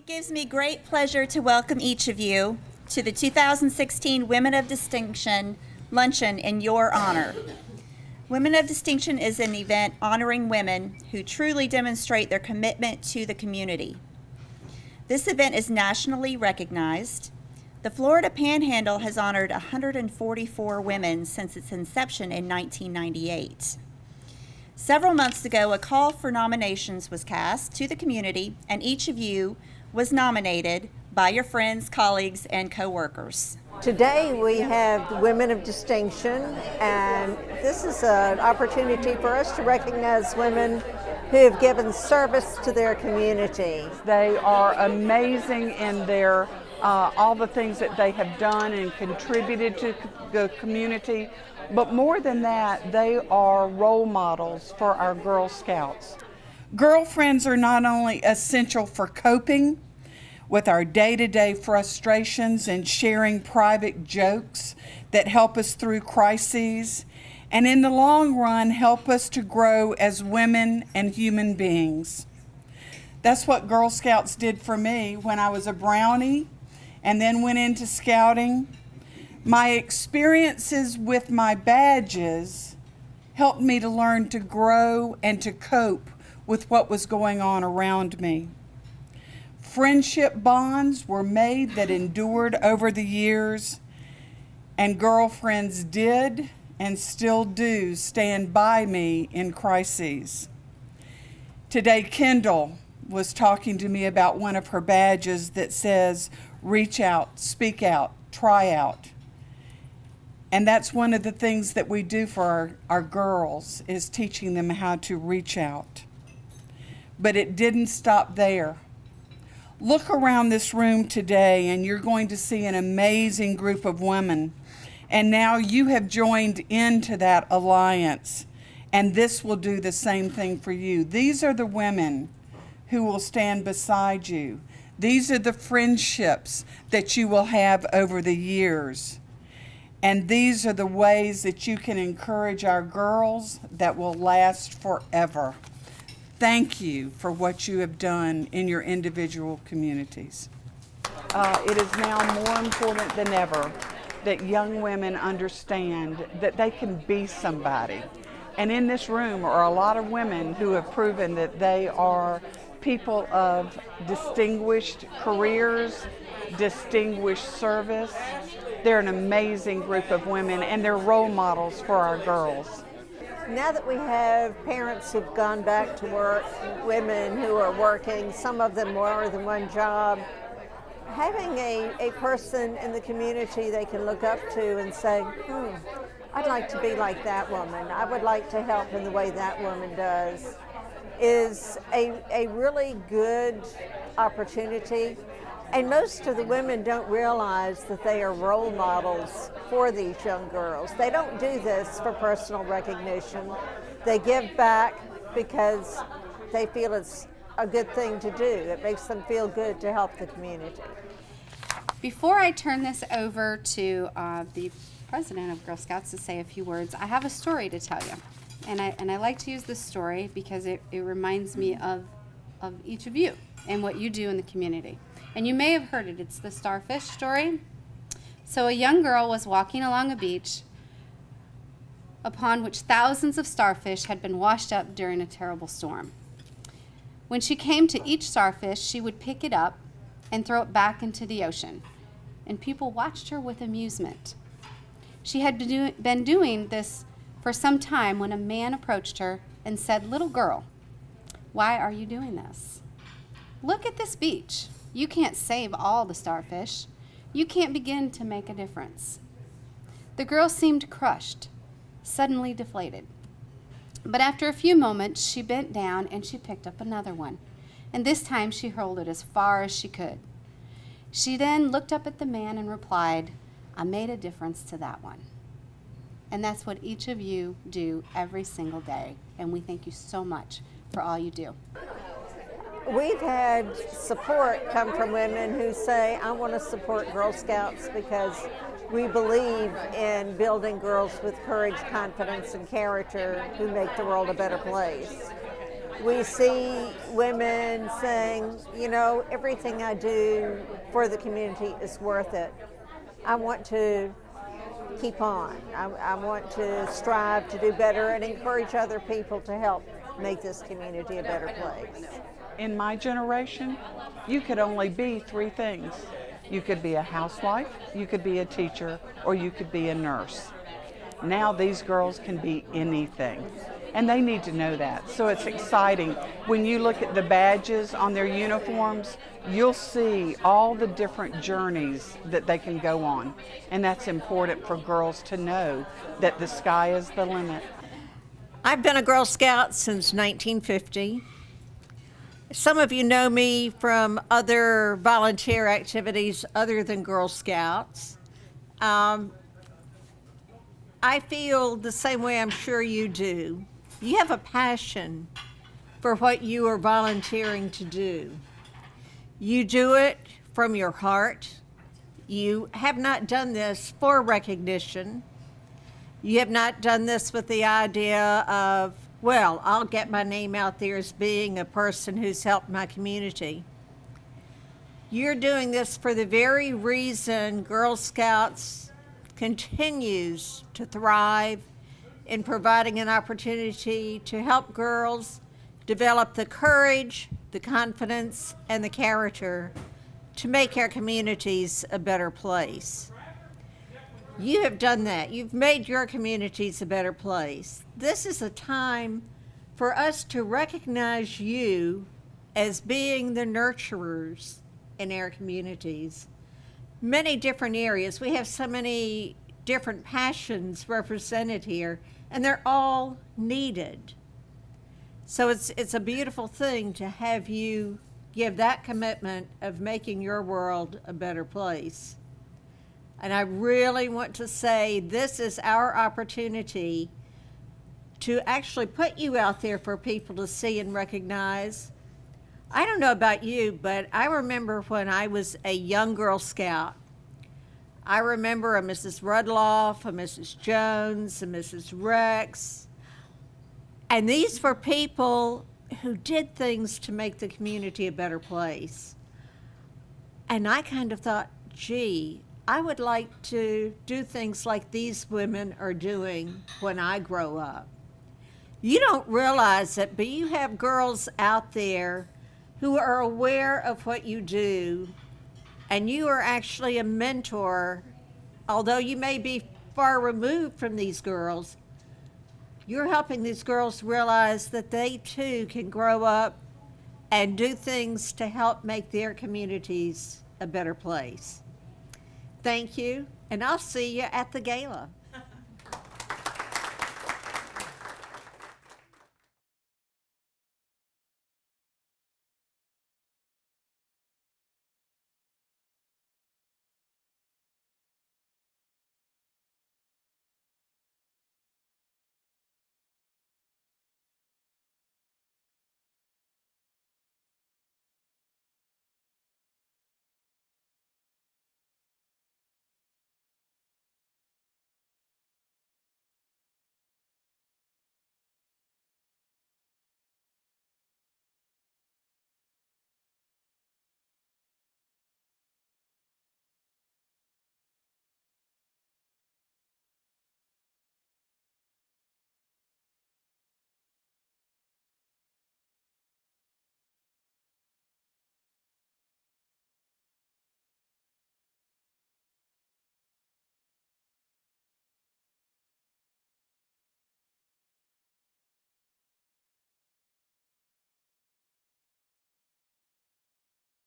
gives me great pleasure to welcome each of you to the 2016 Women of Distinction Luncheon in your honor. Women of Distinction is an event honoring women who truly demonstrate their commitment to the community. This event is nationally recognized. The Florida Panhandle has honored 144 women since its inception in 1998. Several months ago, a call for nominations was cast to the community, and each of you was nominated by your friends, colleagues, and co-workers. Today we have the Women of Distinction, and this is an opportunity for us to recognize women who have given service to their community. They are amazing in their all the things that they have done and contributed to the community, but more than that, they are role models for our Girl Scouts. Girlfriends are not only essential for coping with our day-to-day frustrations and sharing private jokes that help us through crises, and in the long run help us to grow as women and human beings. That's what Girl Scouts did for me when I was a brownie and then went into scouting. My experiences with my badges helped me to learn to grow and to cope with what was going on around me. Friendship bonds were made that endured over the years, and girlfriends did and still do stand by me in crises. Today, Kendall was talking to me about one of her badges that says, reach out, speak out, try out. And that's one of the things that we do for our girls, is teaching them how to reach out. But it didn't stop there. Look around this room today and you're going to see an amazing group of women. And now you have joined into that alliance, and this will do the same thing for you. These are the women who will stand beside you. These are the friendships that you will have over the years. And these are the ways that you can encourage our girls that will last forever. Thank you for what you have done in your individual communities. It is now more important than ever that young women understand that they can be somebody. And in this room are a lot of women who have proven that they are people of distinguished careers, distinguished service. They're an amazing group of women, and they're role models for our girls. Now that we have parents who've gone back to work, women who are working, some of them more than one job, having a person in the community they can look up to and say, I'd like to be like that woman. I would like to help in the way that woman does, is a really good opportunity. And most of the women don't realize that they are role models for these young girls. They don't do this for personal recognition. They give back because they feel it's a good thing to do. It makes them feel good to help the community. Before I turn this over to the president of Girl Scouts to say a few words, I have a story to tell you. And I like to use this story because it reminds me of each of you and what you do in the community. And you may have heard it. It's the starfish story. So a young girl was walking along a beach upon which thousands of starfish had been washed up during a terrible storm. When she came to each starfish, she would pick it up and throw it back into the ocean. And people watched her with amusement. She had been doing this for some time when a man approached her and said, "Little girl, why are you doing this? Look at this beach. You can't save all the starfish. You can't begin to make a difference." The girl seemed crushed, suddenly deflated. But after a few moments, she bent down and she picked up another one. And this time she hurled it as far as she could. She then looked up at the man and replied, "I made a difference to that one." And that's what each of you do every single day. And we thank you so much for all you do. We've had support come from women who say, I want to support Girl Scouts because we believe in building girls with courage, confidence, and character who make the world a better place. We see women saying, you know, everything I do for the community is worth it. I want to keep on. I want to strive to do better and encourage other people to help make this community a better place. In my generation, you could only be three things. You could be a housewife, you could be a teacher, or you could be a nurse. Now these girls can be anything, and they need to know that. So it's exciting. When you look at the badges on their uniforms, you'll see all the different journeys that they can go on. And that's important for girls to know that the sky is the limit. I've been a Girl Scout since 1950. Some of you know me from other volunteer activities other than Girl Scouts. I feel the same way I'm sure you do. You have a passion for what you are volunteering to do. You do it from your heart. You have not done this for recognition. You have not done this with the idea of, well, I'll get my name out there as being a person who's helped my community. You're doing this for the very reason Girl Scouts continues to thrive in providing an opportunity to help girls develop the courage, the confidence, and the character to make our communities a better place. You have done that. You've made your communities a better place. This is a time for us to recognize you as being the nurturers in our communities. Many different areas. We have so many different passions represented here, and they're all needed. So it's a beautiful thing to have you give that commitment of making your world a better place. And I really want to say this is our opportunity to actually put you out there for people to see and recognize. I don't know about you, but I remember when I was a young Girl Scout, I remember a Mrs. Rudloff, a Mrs. Jones, a Mrs. Rex, and these were people who did things to make the community a better place. And I kind of thought, gee, I would like to do things like these women are doing when I grow up. You don't realize it, but you have girls out there who are aware of what you do, and you are actually a mentor. Although you may be far removed from these girls, you're helping these girls realize that they too can grow up and do things to help make their communities a better place. Thank you, and I'll see you at the gala.